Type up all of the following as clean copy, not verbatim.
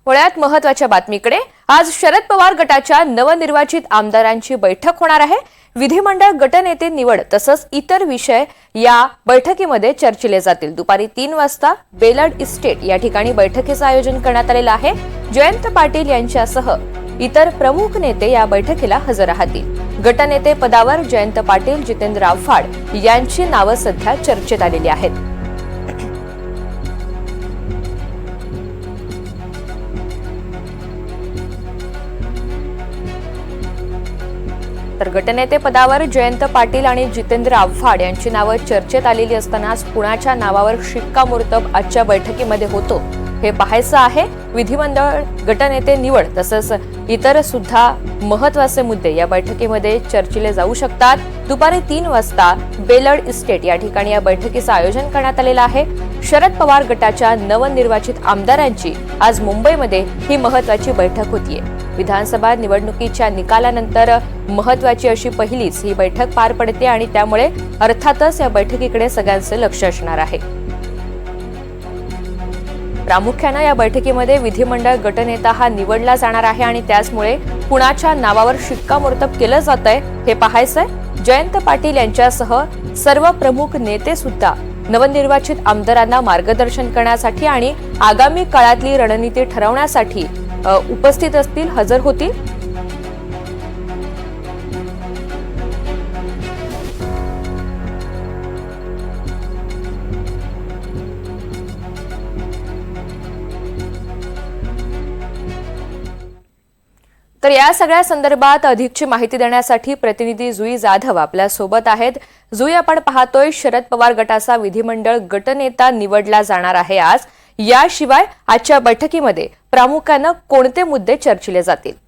पुण्यात महत्त्वाच्या बातमीकडे आज शरद पवार गटाच्या नवनिर्वाचित आमदारांची बैठक होणार आहे। विधिमंडळ गटनेते निवड तसंच इतर विषय या बैठकीमध्ये चर्चिले जातील। दुपारी 3 वाजता बेलड इस्टेट या ठिकाणी बैठकीचं आयोजन करण्यात आलेलं आहे। जयंत पाटील यांच्यासह इतर प्रमुख नेते या बैठकीला हजर राहतील। गटनेते पदावर जयंत पाटील, जितेंद्र आव्हाड यांची नावं सध्या चर्चेत आलेली आहेत। तर गटनेते पदावर जयंत पाटील आणि जितेंद्र आव्हाड यांची नावं चर्चेत आलेली असतानाच कुणाच्या नावावर शिक्कामोर्तब आजच्या बैठकीमध्ये होतो हे पाहायचं आहे। विधिमंडळ गटनेते निवड तसंच इतर सुद्धा महत्त्वाचे मुद्दे या बैठकीमध्ये चर्चिले जाऊ शकतात। दुपारी 3 वाजता बेलड इस्टेट या ठिकाणी या बैठकीचं आयोजन करण्यात आलेलं आहे। शरद पवार गटाच्या नवनिर्वाचित आमदारांची आज मुंबईमध्ये ही महत्त्वाची बैठक होतीये। विधानसभा निवडणुकीच्या निकालानंतर महत्त्वाची अशी पहिलीच ही बैठक पार पडते आणि त्यामुळे अर्थातच या बैठकीकडे सगळ्यांचे लक्ष असणार आहे। प्रामुख्याने या बैठकीमध्ये विधिमंडळ गटनेता हा निवडला जाणार आहे आणि त्याचमुळे कुणाच्या नावावर शिक्कामोर्तब केलं जातंय हे पाहायचंय। जयंत पाटील यांच्यासह सर्व प्रमुख नेते सुद्धा नवनिर्वाचित आमदारांना मार्गदर्शन करण्यासाठी आणि आगामी काळातली रणनीती ठरवण्यासाठी उपस्थित असतील, हजर होतील। तर या सगळ्या संदर्भात अधिकची माहिती देण्यासाठी प्रतिनिधी जुई जाधव आपल्या सोबत आहेत। जुई, आपण पाहतोय शरद पवार गटाचा विधिमंडळ गटनेता निवडला जाणार आहे आज। याशिवाय आजच्या बैठकीमध्ये प्रामुख्याने कोणते मुद्दे चर्चिले जातील?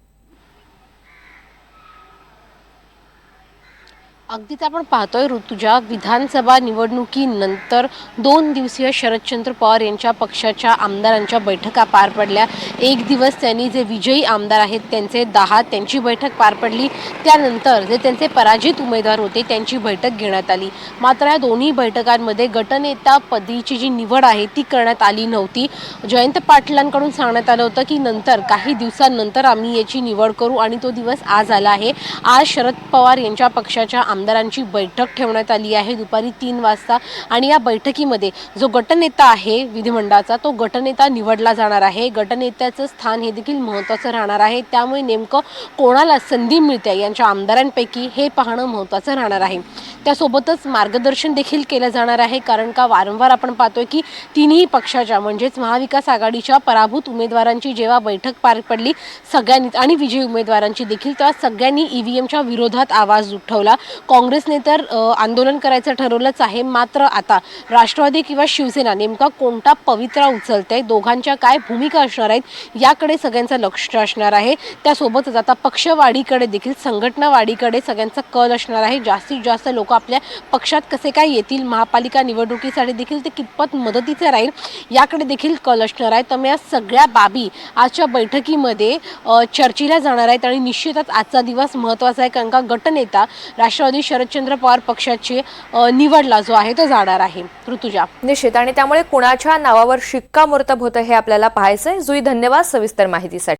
अगदीच आपण पाहतोय ऋतुजा, विधानसभा निवडणुकीनंतर 2 दिवसीय शरदचंद्र पवार यांच्या पक्षाच्या आमदारांच्या बैठका पार पडल्या। एक दिवस त्यांनी जे विजयी आमदार आहेत त्यांचे 10 त्यांची बैठक पार पडली। त्यानंतर जे त्यांचे पराजित उमेदवार होते त्यांची बैठक घेण्यात आली। मात्र या दोन्ही बैठकांमध्ये गटनेता पदीची जी निवड आहे ती करण्यात आली नव्हती। जयंत पाटलांकडून सांगण्यात आलं होतं की नंतर काही दिवसांनंतर आम्ही याची निवड करू आणि तो दिवस आज आला आहे। आज शरद पवार यांच्या पक्षाच्या आमदारांची बैठक ठेवण्यात आली आहे दुपारी 3 वाजता आणि या बैठकीमध्ये जो गटनेता आहे विधिमंडळाचा तो गटनेता निवडला जाणार आहे। गटनेत्याचं स्थान हे देखील महत्त्वाचं राहणार आहे। त्यामुळे नेमकं कोणाला संधी मिळते यांच्या आमदारांपैकी हे पाहणं महत्त्वाचं राहणार आहे। त्यासोबतच मार्गदर्शन देखील केलं जाणार आहे, कारण का वारंवार आपण पाहतोय की तिन्ही पक्षाच्या म्हणजेच महाविकास आघाडीच्या पराभूत उमेदवारांची जेव्हा बैठक पार पडली सगळ्यांनी आणि विजयी उमेदवारांची देखील, तेव्हा सगळ्यांनी ईव्हीएमच्या विरोधात आवाज उठवला। काँग्रेसने तर आंदोलन करायचं ठरवलंच आहे। मात्र आता राष्ट्रवादी किंवा शिवसेना नेमका कोणता पवित्रा उचलते, दोघांच्या काय भूमिका असणार आहेत याकडे सगळ्यांचं लक्ष असणार आहे। त्यासोबतच आता पक्षवाढीकडे देखील, संघटनावाढीकडे सगळ्यांचा कल असणार आहे। जास्तीत जास्त लोक आपल्या पक्षात कसे काय येतील, महापालिका निवडणुकीसाठी देखील ते कितपत मदतीचे राहील याकडे देखील कल असणार आहे। तर या सगळ्या बाबी आजच्या बैठकीमध्ये चर्चेला जाणार आहेत आणि निश्चितच आजचा दिवस महत्त्वाचा आहे, कारण का गटनेता राष्ट्रवादी शरदचंद्र पवार पक्षाची निवडला जो आहे तो जाणार आहे। ऋतुजा, निश्चित, आणि त्यामुळे कुणाच्या नावावर शिक्कामोर्तब होतं हे आपल्याला पाहायचंय। जुई, धन्यवाद सविस्तर माहितीसाठी।